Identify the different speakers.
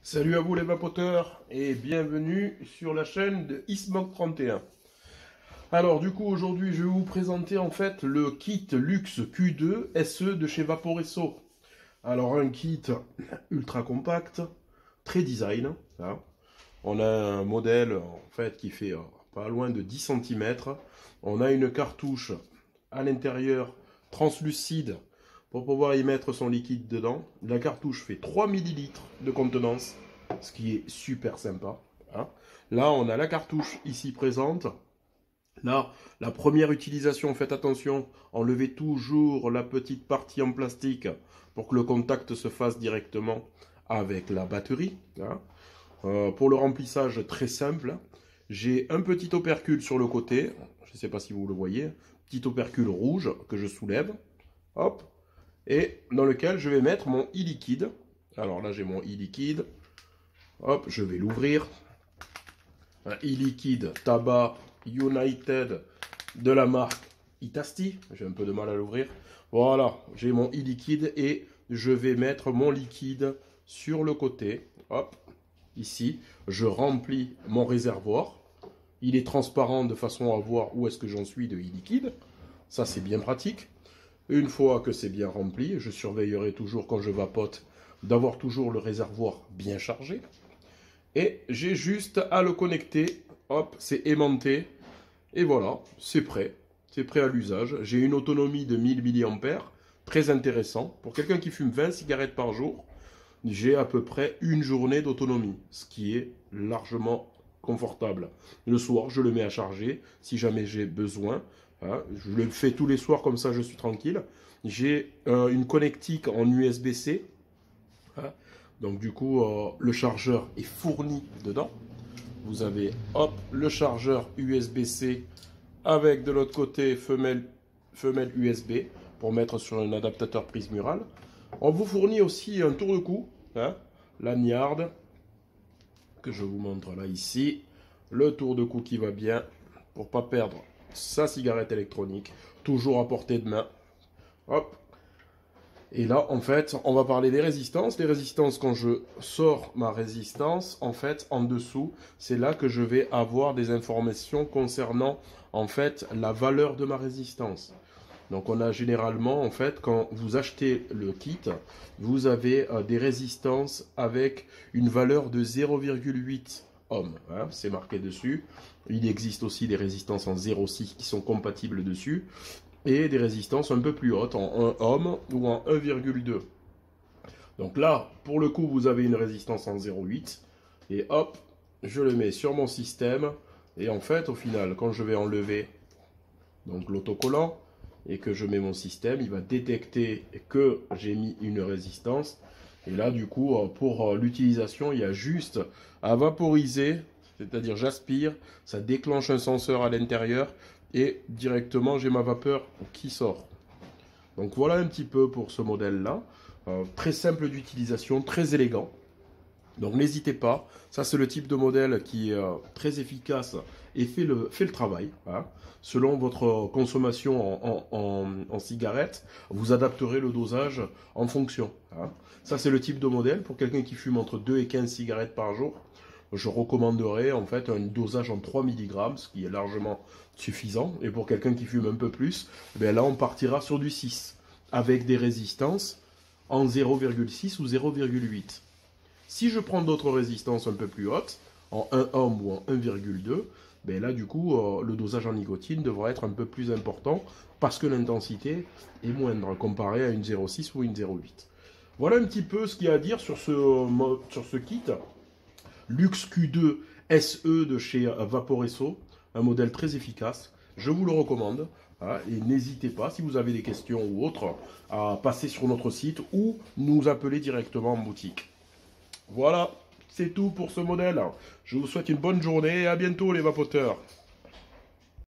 Speaker 1: Salut à vous les vapoteurs et bienvenue sur la chaîne de Ismog31. Alors du coup aujourd'hui je vais vous présenter en fait le kit Luxe Q2 SE de chez Vaporesso. Alors un kit ultra compact, très design. Hein. On a un modèle en fait qui fait pas loin de 10 cm. On a une cartouche à l'intérieur translucide pour pouvoir y mettre son liquide dedans. La cartouche fait 3 ml de contenance, ce qui est super sympa. Hein. Là, on a la cartouche ici présente. Là, la première utilisation, faites attention, enlevez toujours la petite partie en plastique pour que le contact se fasse directement avec la batterie. Hein. Pour le remplissage, très simple. J'ai un petit opercule sur le côté, je ne sais pas si vous le voyez, petit opercule rouge que je soulève. Hop. Et dans lequel je vais mettre mon e-liquide. Alors là, j'ai mon e-liquide. Hop, je vais l'ouvrir. Un e-liquide Tabac United de la marque Itasti. J'ai un peu de mal à l'ouvrir. Voilà, j'ai mon e-liquide et je vais mettre mon liquide sur le côté. Hop, ici, je remplis mon réservoir. Il est transparent de façon à voir où est-ce que j'en suis de e-liquide. Ça, c'est bien pratique. Une fois que c'est bien rempli, je surveillerai toujours quand je vapote d'avoir toujours le réservoir bien chargé. Et j'ai juste à le connecter. Hop, c'est aimanté. Et voilà, c'est prêt. C'est prêt à l'usage. J'ai une autonomie de 1000 mAh. Très intéressant. Pour quelqu'un qui fume 20 cigarettes par jour, j'ai à peu près une journée d'autonomie. Ce qui est largement confortable. Le soir, je le mets à charger si jamais j'ai besoin. Hein, je le fais tous les soirs, comme ça je suis tranquille. J'ai une connectique en USB-C. Hein, donc du coup, le chargeur est fourni dedans. Vous avez hop, le chargeur USB-C avec de l'autre côté femelle USB pour mettre sur un adaptateur prise murale. On vous fournit aussi un tour de cou, hein, lanyard que je vous montre là ici. Le tour de cou qui va bien pour pas perdre sa cigarette électronique, toujours à portée de main. Hop. Et là, en fait, on va parler des résistances. Les résistances, quand je sors ma résistance, en fait, en dessous, c'est là que je vais avoir des informations concernant, en fait, la valeur de ma résistance. Donc, on a généralement, en fait, quand vous achetez le kit, vous avez des résistances avec une valeur de 0,8 ohms. Hein, c'est marqué dessus. Il existe aussi des résistances en 0,6 qui sont compatibles dessus. Et des résistances un peu plus hautes, en 1 ohm ou en 1,2. Donc là, pour le coup, vous avez une résistance en 0,8. Et hop, je le mets sur mon système. Et en fait, au final, quand je vais enlever donc l'autocollant et que je mets mon système, il va détecter que j'ai mis une résistance. Et là, du coup, pour l'utilisation, il y a juste à vaporiser, c'est-à-dire j'aspire, ça déclenche un senseur à l'intérieur et directement j'ai ma vapeur qui sort. Donc voilà un petit peu pour ce modèle-là. Très simple d'utilisation, très élégant. Donc n'hésitez pas, ça c'est le type de modèle qui est très efficace et fait le travail. Hein. Selon votre consommation en cigarettes, vous adapterez le dosage en fonction. Hein. Ça c'est le type de modèle pour quelqu'un qui fume entre 2 et 15 cigarettes par jour. Je recommanderais en fait un dosage en 3 mg, ce qui est largement suffisant. Et pour quelqu'un qui fume un peu plus, ben là on partira sur du 6, avec des résistances en 0,6 ou 0,8. Si je prends d'autres résistances un peu plus hautes, en 1 ohm ou en 1,2, ben là du coup le dosage en nicotine devra être un peu plus important parce que l'intensité est moindre comparée à une 0,6 ou une 0,8. Voilà un petit peu ce qu'il y a à dire sur ce kit Luxe Q2 SE de chez Vaporesso, un modèle très efficace. Je vous le recommande. Hein, et n'hésitez pas, si vous avez des questions ou autres, à passer sur notre site ou nous appeler directement en boutique. Voilà, c'est tout pour ce modèle. Je vous souhaite une bonne journée et à bientôt les vapoteurs.